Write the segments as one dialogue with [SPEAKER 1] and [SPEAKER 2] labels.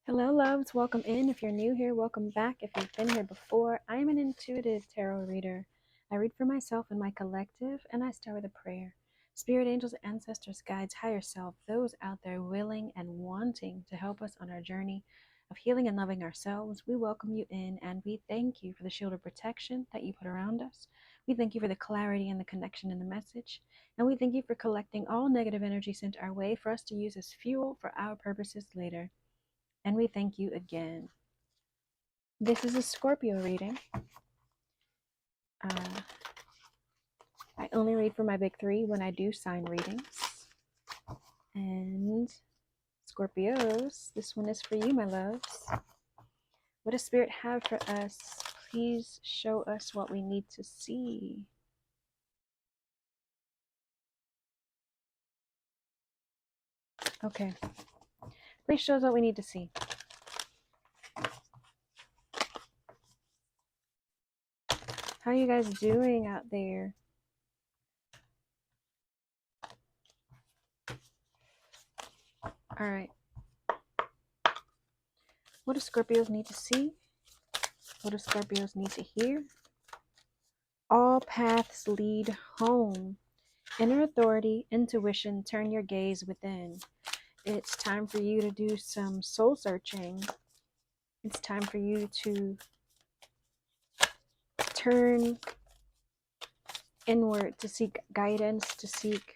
[SPEAKER 1] Hello, loves. Welcome in. If you're new here, welcome back. If you've been here before, I am an intuitive tarot reader. I read for myself and my collective, and I start with a prayer. Spirit angels, ancestors, guides, higher self, those out there willing and wanting to help us on our journey of healing and loving ourselves, we welcome you in and we thank you for the shield of protection that you put around us. We thank you for the clarity and the connection in the message. And we thank you for collecting all negative energy sent our way for us to use as fuel for our purposes later. And we thank you again. This is a Scorpio reading. I only read for my big three when I do sign readings. And Scorpios, this one is for you, my loves. What does Spirit have for us? Please show us what we need to see. Okay. Please show us what we need to see. How are you guys doing out there? All right. What do Scorpios need to see? What do Scorpios need to hear? All paths lead home. Inner authority, intuition, turn your gaze within. It's time for you to do some soul searching. It's time for you to turn inward, to seek guidance, to seek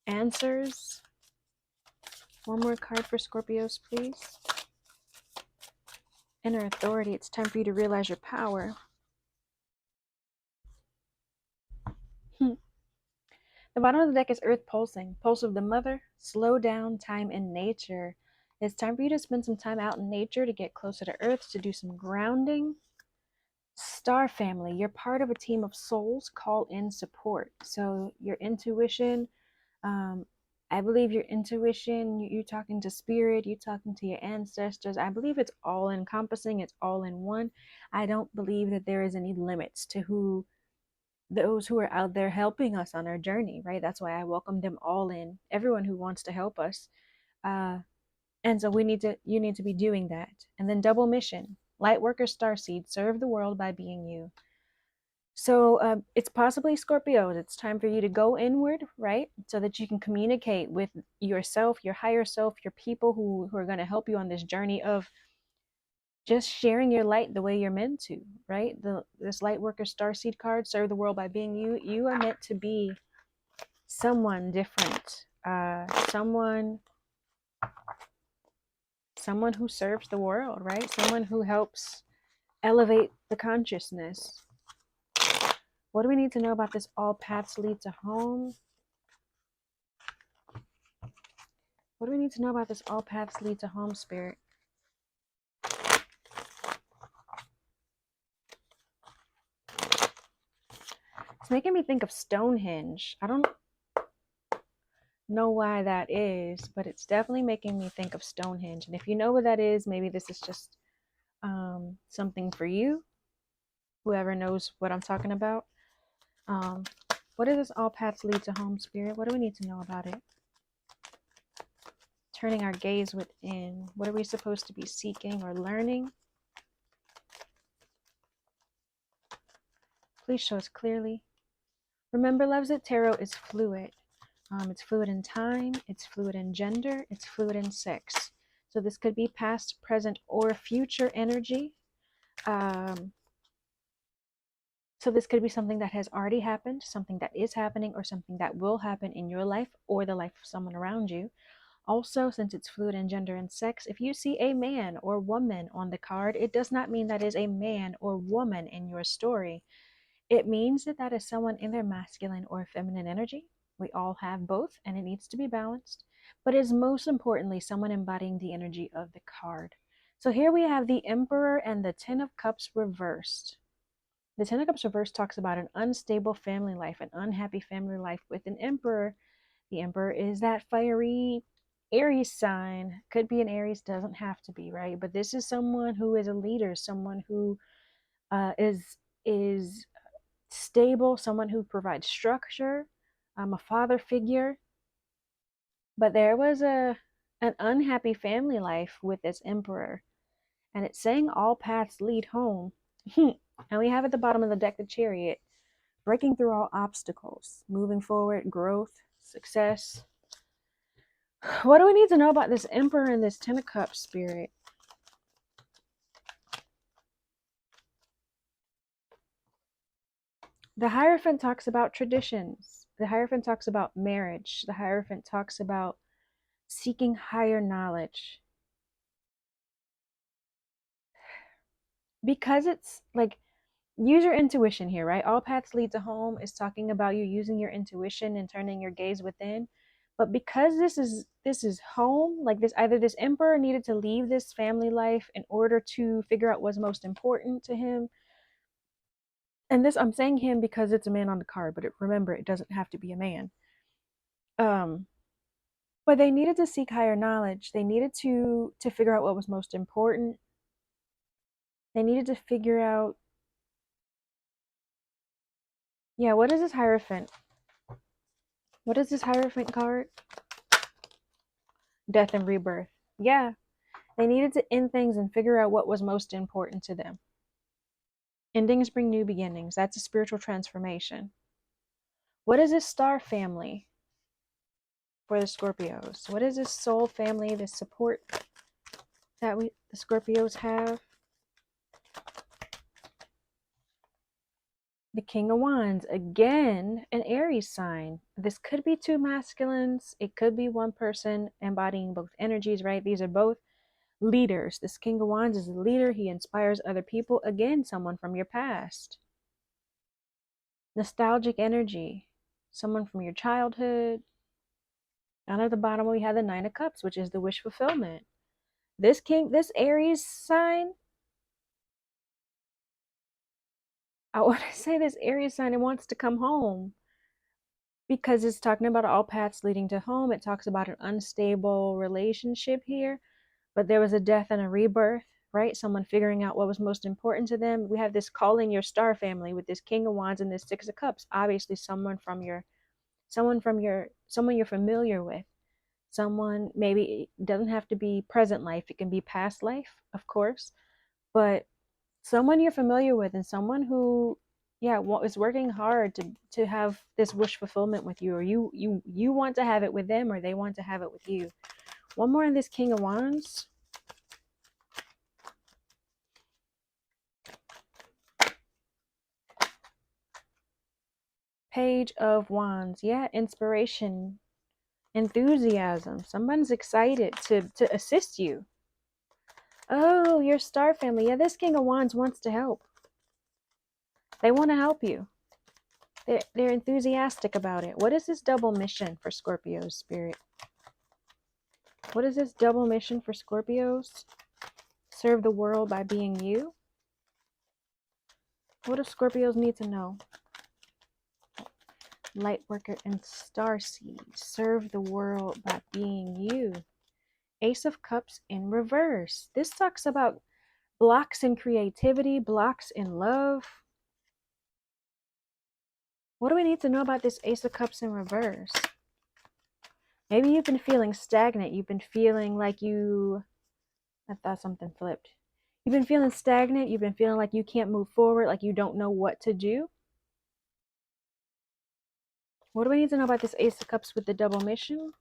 [SPEAKER 1] answers. One more card for Scorpios, please. Inner authority, it's time for you to realize your power. The bottom of the deck is Earth pulsing, pulse of the mother, slow down, time in nature. It's time for you to spend some time out in nature to get closer to Earth, to do some grounding. Star family, you're part of a team of souls. Call in support. So your intuition, I believe your intuition, you're talking to spirit, you're talking to your ancestors. I believe it's all encompassing, it's all in one. I don't believe that there is any limits to those who are out there helping us on our journey, right? That's why I welcome them all in, everyone who wants to help us. And so you need to be doing that. And then double mission, light worker starseed, serve the world by being you. So it's possibly Scorpios. It's time for you to go inward, right? So that you can communicate with yourself, your higher self, your people who are going to help you on this journey of just sharing your light the way you're meant to, right? This light worker starseed card, serve the world by being you. You are meant to be someone different, someone who serves the world, right? Someone who helps elevate the consciousness. What do we need to know about this all paths lead to home? What do we need to know about this all paths lead to home, Spirit? It's making me think of Stonehenge. I don't know why that is, but it's definitely making me think of Stonehenge. And if you know what that is, maybe this is just something for you, whoever knows what I'm talking about. What is this all paths lead to home, Spirit? What do we need to know about it? Turning our gaze within. What are we supposed to be seeking or learning? Please show us clearly. Remember, loves, that tarot is fluid. It's fluid in time, it's fluid in gender, it's fluid in sex. So this could be past, present, or future energy. So this could be something that has already happened, something that is happening, or something that will happen in your life or the life of someone around you. Also, since it's fluid in gender and sex, if you see a man or woman on the card, it does not mean that is a man or woman in your story. It means that that is someone in their masculine or feminine energy. We all have both, and it needs to be balanced. But it's most importantly someone embodying the energy of the card. So here we have the Emperor and the Ten of Cups reversed. The Ten of Cups reversed talks about an unstable family life, an unhappy family life with an Emperor. The Emperor is that fiery Aries sign. Could be an Aries, doesn't have to be, right? But this is someone who is a leader, someone who is stable, someone who provides structure, a father figure. But there was a an unhappy family life with this emperor. And it's saying all paths lead home. And we have at the bottom of the deck the chariot, breaking through all obstacles, moving forward, growth, success. What do we need to know about this emperor and this Ten of Cups spirit? The Hierophant talks about traditions. The Hierophant talks about marriage. The Hierophant talks about seeking higher knowledge. Because it's like, use your intuition here, right? All paths lead to home is talking about you using your intuition and turning your gaze within. But because this is home, like this, either this emperor needed to leave this family life in order to figure out what's most important to him. And this, I'm saying him because it's a man on the card, but remember, it doesn't have to be a man. Um, but they needed to seek higher knowledge. They needed to figure out what was most important. They needed to figure out, yeah, what is this Hierophant? What is this Hierophant card? Death and rebirth. Yeah, they needed to end things and figure out what was most important to them. Endings bring new beginnings. That's a spiritual transformation. What is this star family for the Scorpios? What is this soul family, this support that the Scorpios have? The King of Wands, again, an Aries sign. This could be two masculines. It could be one person embodying both energies, right? These are both leaders. This King of Wands is a leader. He inspires other people. Again, someone from your past. Nostalgic energy. Someone from your childhood. Down at the bottom, we have the Nine of Cups, which is the wish fulfillment. This Aries sign, I want to say this Aries sign, it wants to come home because it's talking about all paths leading to home. It talks about an unstable relationship here, but there was a death and a rebirth, right? Someone figuring out what was most important to them. We have this calling your star family with this King of Wands and this Six of Cups. Obviously, someone you're familiar with. Someone, maybe it doesn't have to be present life, it can be past life, of course, but someone you're familiar with and someone who, yeah, is working hard to have this wish fulfillment with you, or you want to have it with them, or they want to have it with you. One more in this King of Wands. Page of Wands. Yeah, inspiration, enthusiasm. Someone's excited to assist you. Oh, your star family. Yeah, this King of Wands wants to help. They want to help you. They're enthusiastic about it. What is this double mission for Scorpios, Spirit? What is this double mission for Scorpios? Serve the world by being you? What do Scorpios need to know? Lightworker and Starseed. Serve the world by being you. Ace of Cups in reverse. This talks about blocks in creativity, blocks in love. What do we need to know about this Ace of Cups in reverse? Maybe you've been feeling stagnant. You've been feeling like I thought something flipped. You've been feeling stagnant. You've been feeling like you can't move forward, like you don't know what to do. What do we need to know about this Ace of Cups with the double mission?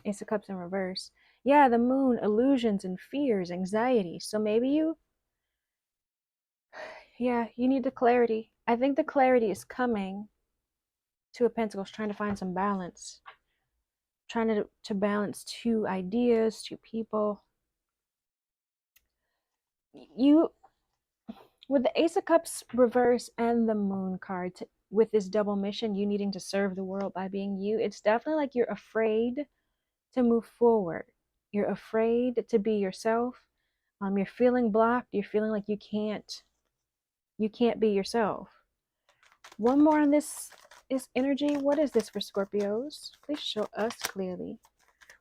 [SPEAKER 1] Ace of Cups in reverse. Yeah, the moon, illusions and fears, anxiety. So maybe you need the clarity. I think the clarity is coming. Two of Pentacles, trying to find some balance. Trying to balance two ideas, two people. You, with the Ace of Cups reverse and the moon card, with this double mission, you needing to serve the world by being you, it's definitely like you're afraid to move forward. You're afraid to be yourself. You're feeling blocked. You're feeling like you can't be yourself. One more on this is energy. What is this for Scorpios? Please show us clearly.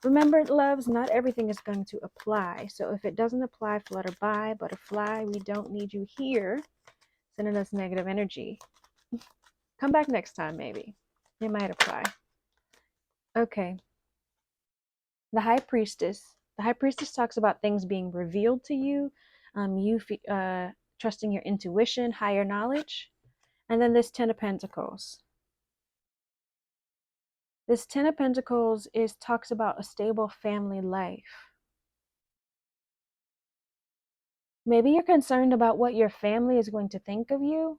[SPEAKER 1] Remember, loves, not everything is going to apply. So if it doesn't apply, flutter by. Butterfly, we don't need you here sending us negative energy. Come back next time, maybe. It might apply. Okay. The high priestess. The high priestess talks about things being revealed to you, trusting your intuition, higher knowledge. And then this Ten of Pentacles. This Ten of Pentacles talks about a stable family life. Maybe you're concerned about what your family is going to think of you.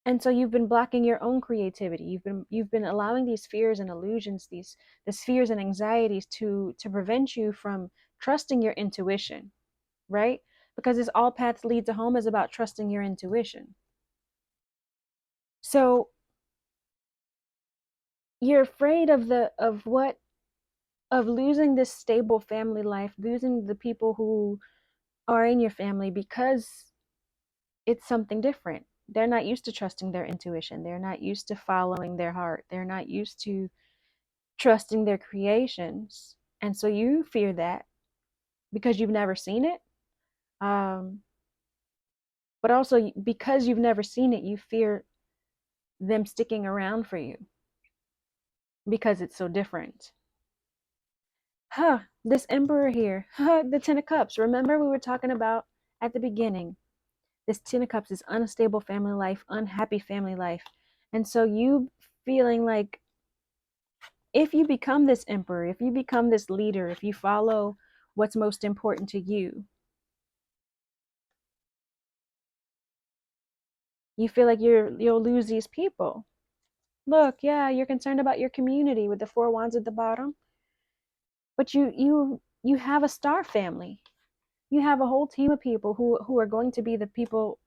[SPEAKER 1] And so you've been blocking your own creativity. You've been allowing these fears and illusions, these fears and anxieties to prevent you from trusting your intuition, right? Because this all paths lead to home is about trusting your intuition. So you're afraid of losing this stable family life, losing the people who are in your family because it's something different. They're not used to trusting their intuition. They're not used to following their heart. They're not used to trusting their creations. And so you fear that because you've never seen it. But also because you've never seen it, you fear them sticking around for you because it's so different. This Emperor here, the Ten of Cups. Remember we were talking about at the beginning. This Ten of Cups is unstable family life, unhappy family life. And so you feeling like if you become this emperor, if you become this leader, if you follow what's most important to you, you feel like you'll lose these people. Look, yeah, you're concerned about your community with the Four Wands at the bottom, but you have a star family. You have a whole team of people who are going to be the people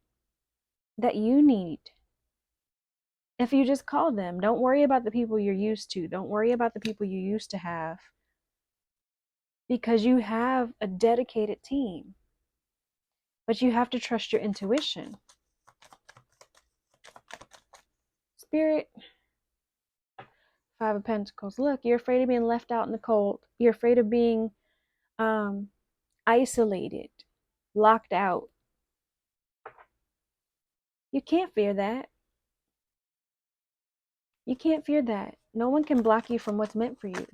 [SPEAKER 1] that you need. If you just call them, don't worry about the people you're used to. Don't worry about the people you used to have, because you have a dedicated team. But you have to trust your intuition. Spirit, Five of Pentacles. Look, you're afraid of being left out in the cold. You're afraid of being isolated, locked out. You can't fear that. You can't fear that. No one can block you from what's meant for you.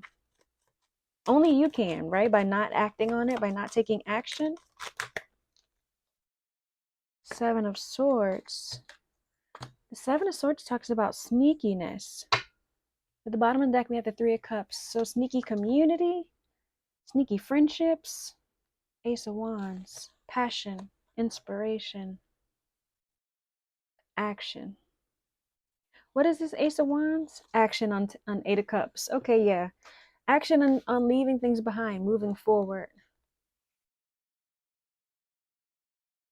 [SPEAKER 1] Only you can, right? By not acting on it, by not taking action. Seven of Swords. The Seven of Swords talks about sneakiness. At the bottom of the deck, we have the Three of Cups. So sneaky community, sneaky friendships, Ace of Wands, passion, inspiration, action. What is this Ace of Wands? Action on Eight of Cups. Okay, yeah. Action on leaving things behind, moving forward.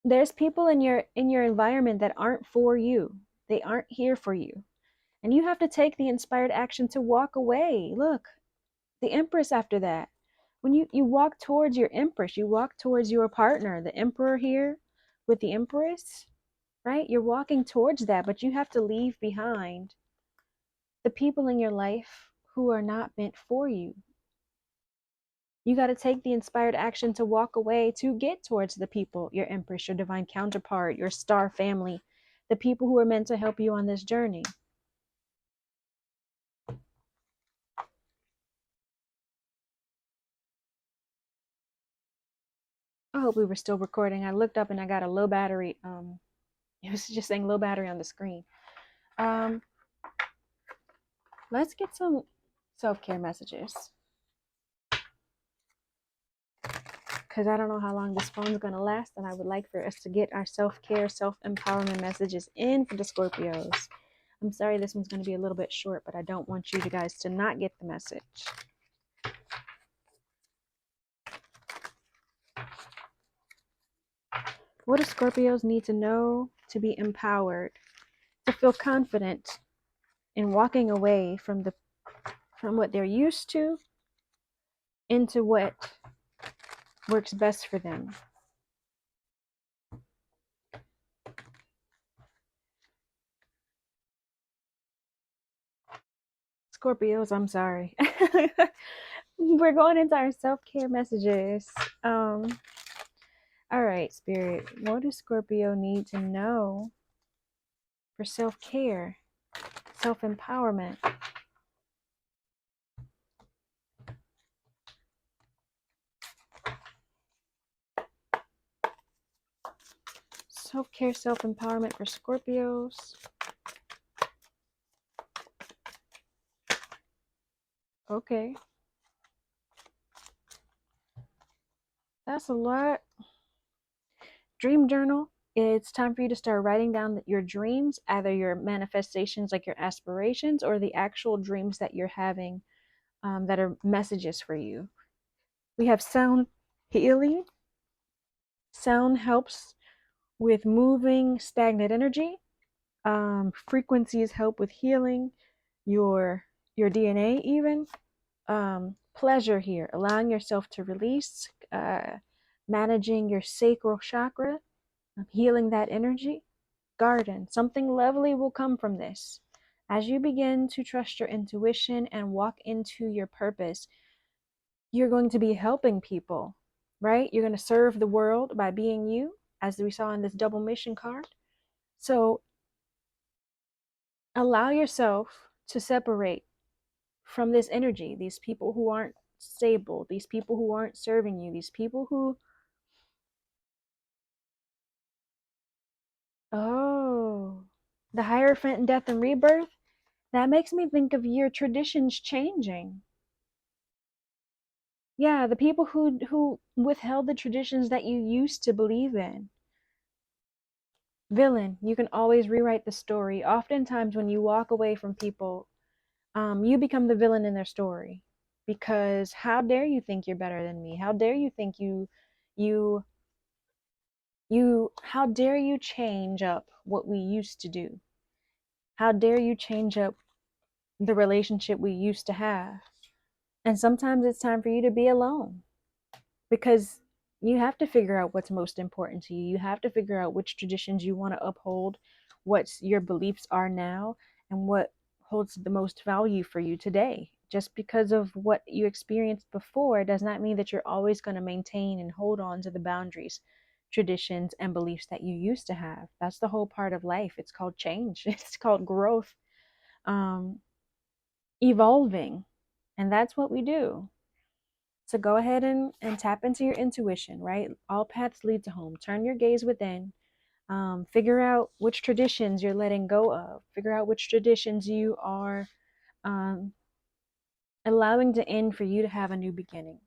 [SPEAKER 1] There's people in your environment that aren't for you. They aren't here for you. And you have to take the inspired action to walk away. Look, the Empress after that. When you walk towards your Empress, you walk towards your partner, the Emperor here with the Empress, right? You're walking towards that, but you have to leave behind the people in your life who are not meant for you. You got to take the inspired action to walk away to get towards the people, your Empress, your divine counterpart, your star family, the people who are meant to help you on this journey. I hope we were still recording. I looked up and I got a low battery. It was just saying low battery on the screen. Let's get some self-care messages, because I don't know how long this phone's going to last, and I would like for us to get our self-care, self-empowerment messages in for the Scorpios. I'm sorry this one's going to be a little bit short, but I don't want you guys to not get the message. What do Scorpios need to know to be empowered, to feel confident in walking away from what they're used to into what works best for them? Scorpios, I'm sorry. We're going into our self-care messages. All right, Spirit, what does Scorpio need to know for self-care, self-empowerment? Self-care, self-empowerment for Scorpios. Okay. That's a lot. Dream journal. It's time for you to start writing down your dreams, either your manifestations, like your aspirations, or the actual dreams that you're having that are messages for you. We have sound healing. Sound helps with moving stagnant energy. Frequencies help with healing your DNA even. Pleasure here, allowing yourself to release, managing your sacral chakra, healing that energy. Garden, something lovely will come from this. As you begin to trust your intuition and walk into your purpose, you're going to be helping people, right? You're going to serve the world by being you, as we saw in this double mission card. So allow yourself to separate from this energy, these people who aren't stable, these people who aren't serving you, these people who, oh, the Hierophant in Death and Rebirth, that makes me think of your traditions changing. Yeah, the people who withheld the traditions that you used to believe in. Villain, you can always rewrite the story. Oftentimes when you walk away from people, you become the villain in their story. Because how dare you think you're better than me? How dare you think you how dare you change up what we used to do? How dare you change up the relationship we used to have? And sometimes it's time for you to be alone, because you have to figure out what's most important to you. You have to figure out which traditions you want to uphold, what your beliefs are now, and what holds the most value for you today. Just because of what you experienced before does not mean that you're always going to maintain and hold on to the boundaries, traditions, and beliefs that you used to have. That's the whole part of life. It's called change. It's called growth, um, evolving. And that's what we do. So go ahead and tap into your intuition, right? All paths lead to home. Turn your gaze within. Figure out which traditions you're letting go of. Figure out which traditions you are um, allowing to end for you to have a new beginning.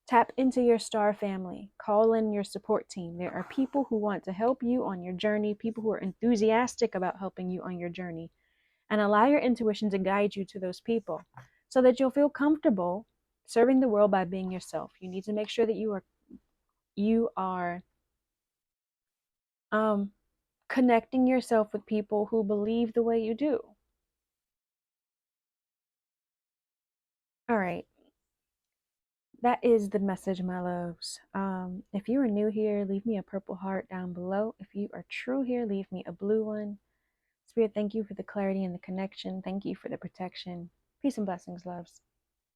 [SPEAKER 1] Tap into your star family. Call in your support team. There are people who want to help you on your journey, people who are enthusiastic about helping you on your journey. And allow your intuition to guide you to those people so that you'll feel comfortable serving the world by being yourself. You need to make sure that you are connecting yourself with people who believe the way you do. All right. That is the message, my loves. If you are new here, leave me a purple heart down below. If you are true here, leave me a blue one. Spirit, thank you for the clarity and the connection. Thank you for the protection. Peace and blessings, loves.